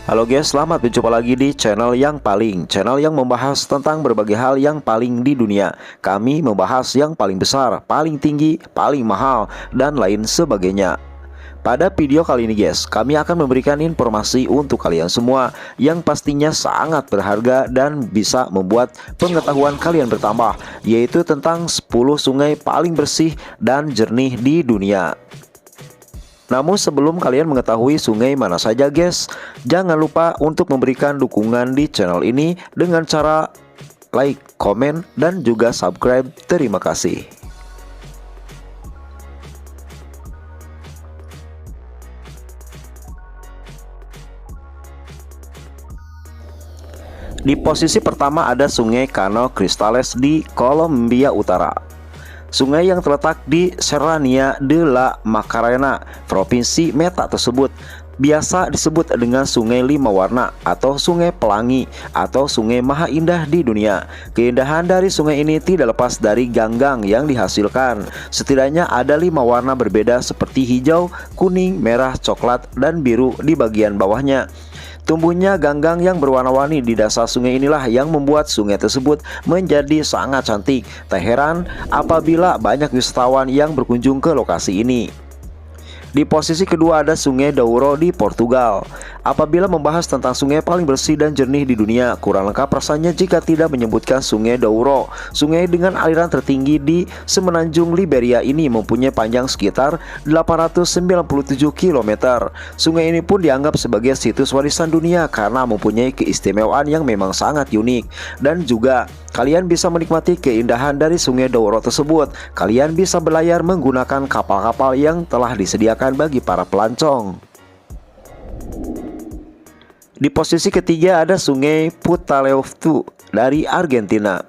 Halo guys, selamat berjumpa lagi di channel yang membahas tentang berbagai hal yang paling di dunia. Kami membahas yang paling besar, paling tinggi, paling mahal, dan lain sebagainya. Pada video kali ini guys, kami akan memberikan informasi untuk kalian semua yang pastinya sangat berharga dan bisa membuat pengetahuan kalian bertambah, yaitu tentang 10 sungai paling bersih dan jernih di dunia. Namun sebelum kalian mengetahui sungai mana saja guys, jangan lupa untuk memberikan dukungan di channel ini dengan cara like, komen, dan juga subscribe. Terima kasih. Di posisi pertama ada Sungai Cano Cristales di Kolombia Utara. Sungai yang terletak di Serranía de la Macarena, Provinsi Meta tersebut biasa disebut dengan Sungai Lima Warna atau Sungai Pelangi atau Sungai Maha Indah di dunia. Keindahan dari sungai ini tidak lepas dari ganggang yang dihasilkan. Setidaknya ada 5 warna berbeda seperti hijau, kuning, merah, coklat, dan biru di bagian bawahnya. Tumbuhnya ganggang yang berwarna-warni di dasar sungai inilah yang membuat sungai tersebut menjadi sangat cantik. Tak heran apabila banyak wisatawan yang berkunjung ke lokasi ini. Di posisi kedua ada Sungai Douro di Portugal. Apabila membahas tentang sungai paling bersih dan jernih di dunia, kurang lengkap rasanya jika tidak menyebutkan Sungai Douro. Sungai dengan aliran tertinggi di semenanjung Liberia ini mempunyai panjang sekitar 897 km. Sungai ini pun dianggap sebagai situs warisan dunia karena mempunyai keistimewaan yang memang sangat unik. Dan juga kalian bisa menikmati keindahan dari Sungai Douro tersebut. Kalian bisa berlayar menggunakan kapal-kapal yang telah disediakan bagi para pelancong. Di posisi ketiga ada Sungai Putaleufu dari Argentina.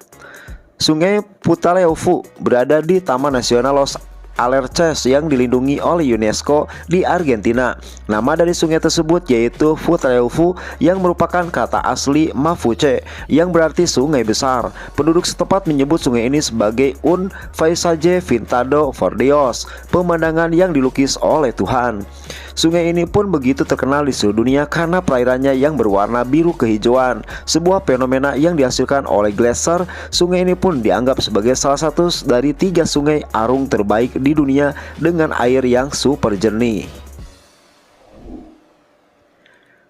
Sungai Putaleufu berada di Taman Nasional Los Alerces yang dilindungi oleh UNESCO di Argentina. Nama dari sungai tersebut yaitu Putaleufu yang merupakan kata asli Mapuche yang berarti sungai besar. Penduduk setempat menyebut sungai ini sebagai un paisaje pintado por Dios, pemandangan yang dilukis oleh Tuhan. Sungai ini pun begitu terkenal di seluruh dunia karena perairannya yang berwarna biru kehijauan, sebuah fenomena yang dihasilkan oleh gletser. Sungai ini pun dianggap sebagai salah satu dari 3 sungai arung terbaik di dunia dengan air yang super jernih.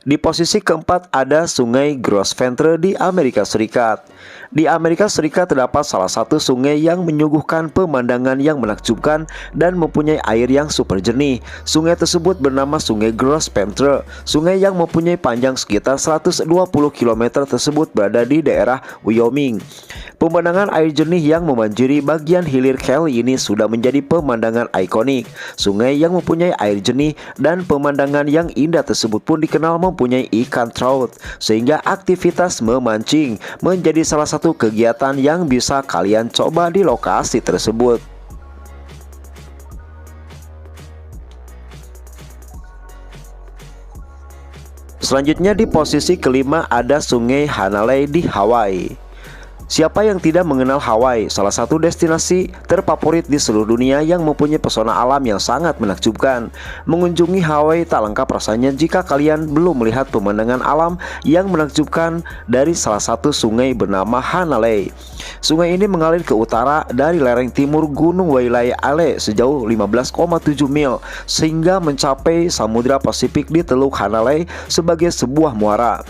Di posisi keempat ada Sungai Gros Ventre di Amerika Serikat. Di Amerika Serikat terdapat salah satu sungai yang menyuguhkan pemandangan yang menakjubkan dan mempunyai air yang super jernih. Sungai tersebut bernama Sungai Gros Ventre. Sungai yang mempunyai panjang sekitar 120 km tersebut berada di daerah Wyoming. Pemandangan air jernih yang membanjiri bagian hilir Kelly ini sudah menjadi pemandangan ikonik. Sungai yang mempunyai air jernih dan pemandangan yang indah tersebut pun dikenal mempunyai ikan trout, sehingga aktivitas memancing menjadi salah satu kegiatan yang bisa kalian coba di lokasi tersebut. Selanjutnya di posisi kelima ada Sungai Hanalei di Hawaii. Siapa yang tidak mengenal Hawaii, salah satu destinasi terfavorit di seluruh dunia yang mempunyai pesona alam yang sangat menakjubkan. Mengunjungi Hawaii tak lengkap rasanya jika kalian belum melihat pemandangan alam yang menakjubkan dari salah satu sungai bernama Hanalei. Sungai ini mengalir ke utara dari lereng timur Gunung Waialae sejauh 15,7 mil sehingga mencapai Samudra Pasifik di Teluk Hanalei sebagai sebuah muara.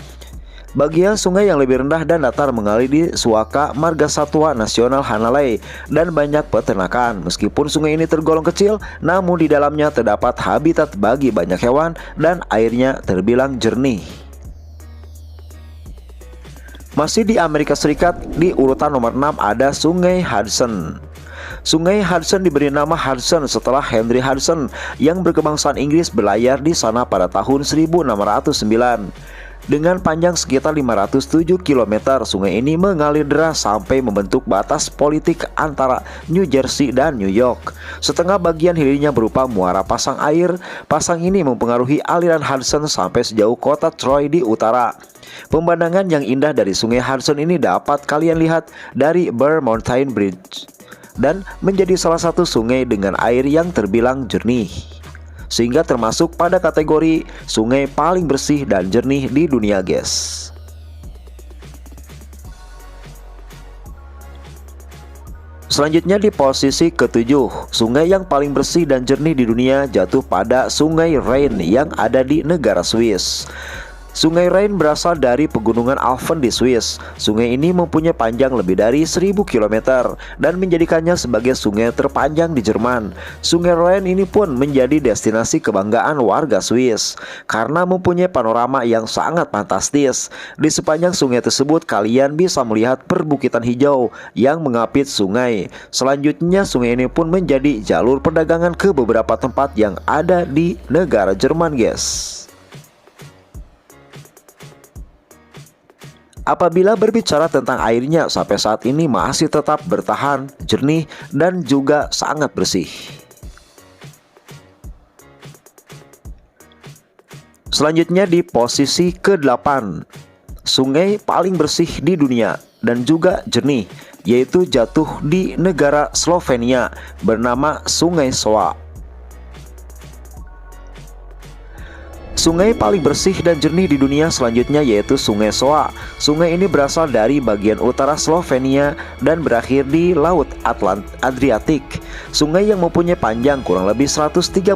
Bagian sungai yang lebih rendah dan datar mengalir di Suaka Margasatwa Nasional Hanalei dan banyak peternakan. Meskipun sungai ini tergolong kecil, namun di dalamnya terdapat habitat bagi banyak hewan dan airnya terbilang jernih. Masih di Amerika Serikat, di urutan nomor 6 ada Sungai Hudson. Sungai Hudson diberi nama Hudson setelah Henry Hudson yang berkebangsaan Inggris berlayar di sana pada tahun 1609. Dengan panjang sekitar 507 km, sungai ini mengalir deras sampai membentuk batas politik antara New Jersey dan New York. Setengah bagian hilirnya berupa muara pasang air. Pasang ini mempengaruhi aliran Hudson sampai sejauh kota Troy di utara. Pemandangan yang indah dari Sungai Hudson ini dapat kalian lihat dari Bear Mountain Bridge dan menjadi salah satu sungai dengan air yang terbilang jernih. sehingga termasuk pada kategori sungai paling bersih dan jernih di dunia, guys. Selanjutnya di posisi ke-7, sungai yang paling bersih dan jernih di dunia jatuh pada Sungai Rhine yang ada di negara Swiss. Sungai Rhine berasal dari pegunungan Alpen di Swiss. Sungai ini mempunyai panjang lebih dari 1000 km dan menjadikannya sebagai sungai terpanjang di Jerman. Sungai Rhine ini pun menjadi destinasi kebanggaan warga Swiss karena mempunyai panorama yang sangat fantastis. Di sepanjang sungai tersebut kalian bisa melihat perbukitan hijau yang mengapit sungai. Selanjutnya sungai ini pun menjadi jalur perdagangan ke beberapa tempat yang ada di negara Jerman, guys. Apabila berbicara tentang airnya, sampai saat ini masih tetap bertahan, jernih, dan juga sangat bersih. Selanjutnya di posisi ke-8, sungai paling bersih di dunia dan juga jernih, yaitu jatuh di negara Slovenia bernama Sungai Soa. Sungai paling bersih dan jernih di dunia selanjutnya yaitu Sungai Soa. Sungai ini berasal dari bagian utara Slovenia dan berakhir di Laut Adriatik. Sungai yang mempunyai panjang kurang lebih 138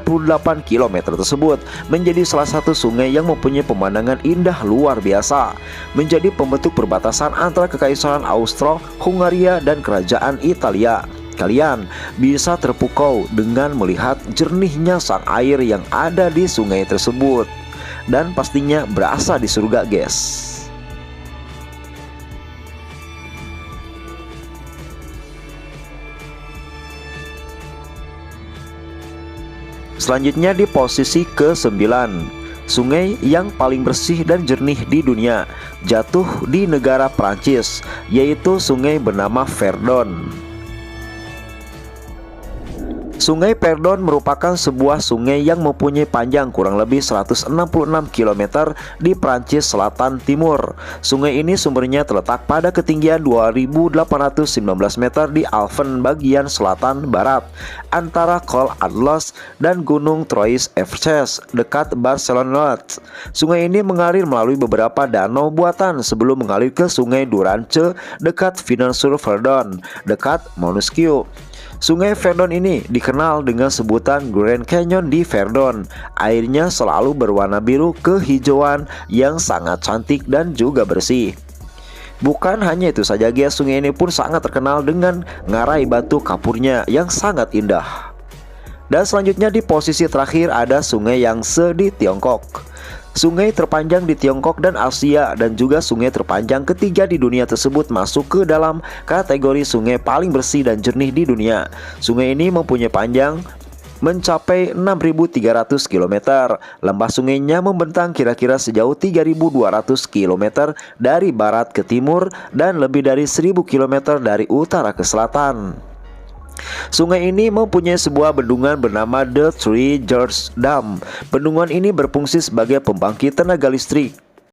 km tersebut menjadi salah satu sungai yang mempunyai pemandangan indah luar biasa, menjadi pembentuk perbatasan antara Kekaisaran Austro-Hungaria dan Kerajaan Italia. Kalian bisa terpukau dengan melihat jernihnya sang air yang ada di sungai tersebut, dan pastinya berasa di surga, guys. Selanjutnya di posisi ke-9, sungai yang paling bersih dan jernih di dunia jatuh di negara Prancis, yaitu sungai bernama Verdon. Sungai Verdon merupakan sebuah sungai yang mempunyai panjang kurang lebih 166 km di Prancis Selatan Timur. Sungai ini sumbernya terletak pada ketinggian 2.819 meter di Alpen bagian selatan barat, antara Col Atlas dan Gunung Trois Everses dekat Barcelona. Sungai ini mengalir melalui beberapa danau buatan sebelum mengalir ke Sungai Durance dekat Villeneuve-sur-Verdon dekat Montesquieu. Sungai Verdon ini dikenal dengan sebutan Grand Canyon di Verdon. Airnya selalu berwarna biru kehijauan yang sangat cantik dan juga bersih. Bukan hanya itu saja, guys, sungai ini pun sangat terkenal dengan ngarai batu kapurnya yang sangat indah. Dan selanjutnya di posisi terakhir ada Sungai Yangtze di Tiongkok. Sungai terpanjang di Tiongkok dan Asia dan juga sungai terpanjang ketiga di dunia tersebut masuk ke dalam kategori sungai paling bersih dan jernih di dunia. Sungai ini mempunyai panjang mencapai 6.300 km. Lembah sungainya membentang kira-kira sejauh 3.200 km dari barat ke timur dan lebih dari 1.000 km dari utara ke selatan. Sungai ini mempunyai sebuah bendungan bernama The Three Gorges Dam. Bendungan ini berfungsi sebagai pembangkit tenaga listrik